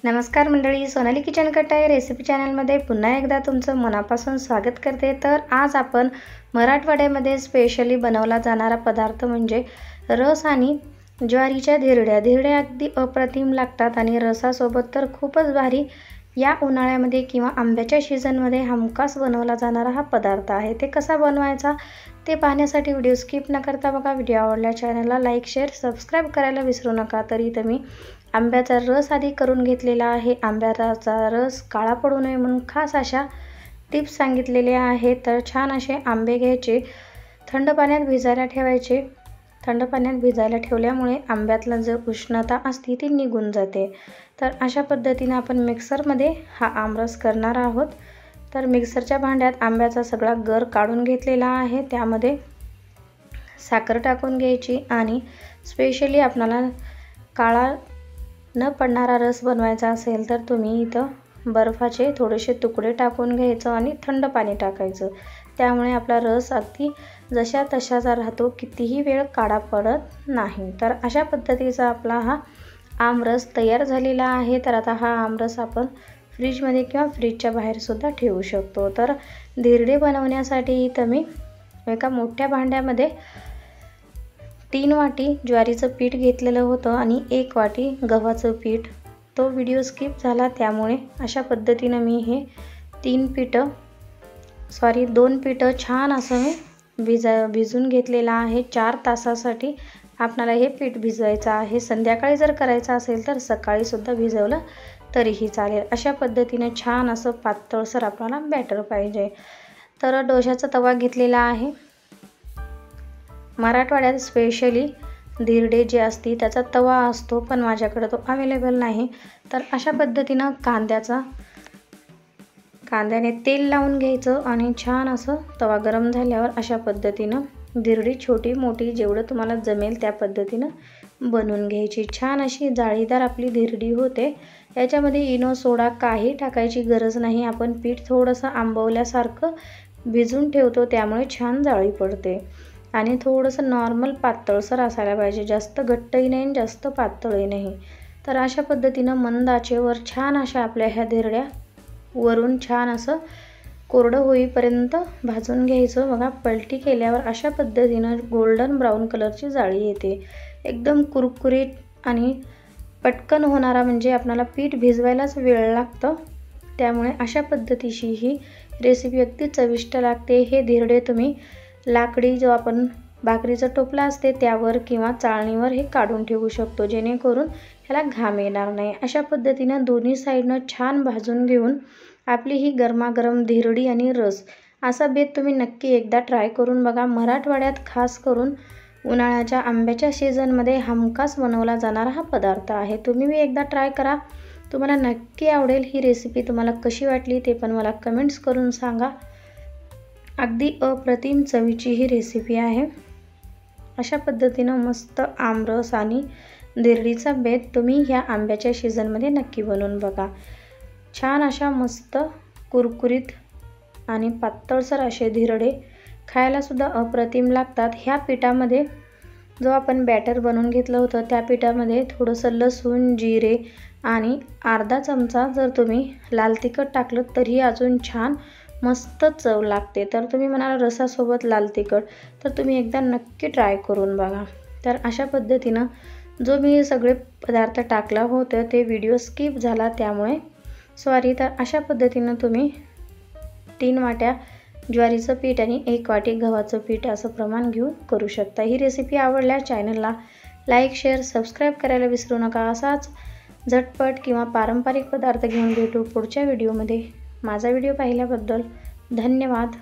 नमस्कार मंडळी, सोनाली किचन कट्टा या रेसिपी चॅनलमध्ये पुन्हा एकदा तुमचं मनापासून स्वागत करते। तर आज आपण मराठवाड्यामध्ये स्पेशली बनवला जाणारा पदार्थ म्हणजे रस आणि ज्वारीच्या धिरड्या। धिरड्या अगदी अप्रतिम लागतात आणि रसासोबत तर खूपच भारी। या उन्हाळ्यामध्ये किंवा आंब्याच्या सीझनमध्ये हमखास बनवला जाणारा हा पदार्थ आहे। ते कसा बनवायचा ते पाहण्यासाठी व्हिडिओ स्किप न करता बघा। व्हिडिओ आवडल्यास चॅनलला लाईक शेअर सबस्क्राइब करायला विसरू नका। तर इथे मी आंब्याचा रस आधी करून घेतलेला आहे। आंब्याचा रस काळा पडू नये म्हणून खास अशा टिप्स सांगितलेल्या आहेत। तर छान असे आंबे घ्यायचे, थंड पाण्यात भिजायला ठेवायचे। थंड पाण्यात भिजायला ठेवल्यामुळे आंब्यातला जो उष्णता असते ती निघून जाते। तर अशा पद्धतीने आपण मिक्सरमध्ये हा आमरस करणार आहोत। तर मिक्सरच्या भांड्यात आंब्याचा सगळा गर काढून घेतलेला आहे। त्यामध्ये साखर टाकून घ्यायची आणि स्पेशली आपल्याला काळा न पडणारा रस बनवायचा असेल तर तुम्ही इथं बर्फाचे थोडेसे तुकडे टाकून घ्यायचं आणि थंड पाणी टाकायचं। त्यामुळे आपला रस अगदी जशा तशाचा राहतो, कितीही वेळ काळा पडत नाही। तर अशा पद्धतीचा आपला हा आमरस तयार झालेला आहे। तर आता हा आमरस आपण फ्रीजमध्ये किंवा फ्रीजच्या बाहेर सुद्धा ठेवू शकतो। तर धिरडे बनवण्यासाठी इथं मी एका मोठ्या भांड्यामध्ये 3 वाटी ज्वारीचं पीठ घेतलेलं होतं आणि 1 वाटी गव्हाचं पीठ। तो व्हिडिओ स्किप झाला त्यामुळे अशा पद्धतीने मी हे 2 पीठं छान असं मी भिजून घेतलेला आहे। 4 तासासाठी आपल्याला हे पीठ भिजवायचं आहे। संध्याकाळी जर करायचं असेल तर सकाळी सुद्धा भिजवलं तरीही चालेल। अशा पद्धतीने छान असं पातळसर आपल्याला बॅटर पाहिजे। तर डोशाचा तवा घेतलेला आहे। मराठवाड्यात स्पेशली धिरडे जे असते त्याचा तवा असतो, पण माझ्याकडे तो अवेलेबल नाही। तर अशा पद्धतीने कांद्याने तेल लावून घ्यायचं आणि छान असं तवा गरम झाल्यावर अशा पद्धतीने धिरडी छोटी मोठी जेवढं तुम्हाला जमेल त्या पद्धतीने बनवून घ्यायची। छान अशी जाळीदार आपली धिरडी होते। याच्यामध्ये इनो सोडा काही टाकायची गरज नाही। आपण पीठ थोडंसं आंबवल्यासारखं भिजून ठेवतो त्यामुळे छान जाळी पडते आणि थोडंसं नॉर्मल पातळसर असायला पाहिजे, जास्त घट्टही नाही जास्त पातळही नाही। तर अशा पद्धतीने मंद आचेवर छान अशा आपल्या ह्या धिरड्या वरून छान असं कोरडं होईपर्यंत भाजून घ्यायचं। बघा, पलटी केल्यावर अशा पद्धतीने गोल्डन ब्राऊन कलरची जाळी येते। एकदम कुरकुरीत आणि पटकन होणारा, म्हणजे आपल्याला पीठ भिजवायलाच वेळ लागतं, त्यामुळे अशा पद्धतीची ही रेसिपी अगदी चविष्ट लागते। हे धिरडे तुम्ही लाकडी जो आपण भाकरीचा टोपला असते त्यावर किंवा चाळणीवर हे काढून ठेवू शकतो, जेणेकरून ह्याला घाम येणार नाही। अशा पद्धतीने दोन्ही साईडनं छान भाजून घेऊन आपली ही गरमागरम धिरडी आणि रस असा बेत तुम्ही नक्की एकदा ट्राय करून बघा। मराठवाड्यात खास करून उन्हाळ्याच्या आंब्याच्या सीझनमध्ये हमखास बनवला जाणारा हा पदार्थ आहे। तुम्ही एकदा ट्राय करा, तुम्हाला नक्की आवडेल। ही रेसिपी तुम्हाला कशी वाटली ते पण मला कमेंट्स करून सांगा। अगदी अप्रतिम चवीची ही रेसिपी आहे। अशा पद्धतीने मस्त आमरस आणि धिरडीचा बेत तुम्ही ह्या आंब्याच्या सीझनमध्ये नक्की बनवून बघा। छान अशा मस्त कुरकुरीत आणि पातळसर असे धिरडे खायला सुद्धा अप्रतिम लागतात। ह्या पिठामध्ये जो आपण बॅटर बनवून घेतलं होतं त्या पिठामध्ये थोडंसं लसूण, जिरे आणि अर्धा चमचा जर तुम्ही लाल तिखट टाकलं तरी अजून छान मस्त चव लागते। तर तुम्ही म्हणाल रसासोबत लाल तिखट, तर तुम्ही एकदा नक्की ट्राय करून बघा। तर अशा पद्धतीनं जो मी सगळे पदार्थ टाकला होतं ते व्हिडिओ स्किप झाला त्यामुळे सॉरी। तर अशा पद्धतीनं तुम्ही 3 वाट्या ज्वारीचं पीठ आणि 1 वाटी गव्हाचं पीठ असं प्रमाण घेऊन करू शकता। ही रेसिपी आवडल्यास चॅनलला लाईक शेअर सबस्क्राइब करायला विसरू नका। असाच झटपट किंवा पारंपरिक पदार्थ घेऊन भेटू पुढच्या व्हिडिओमध्ये। माझा व्हिडिओ पाहिल्याबद्दल धन्यवाद।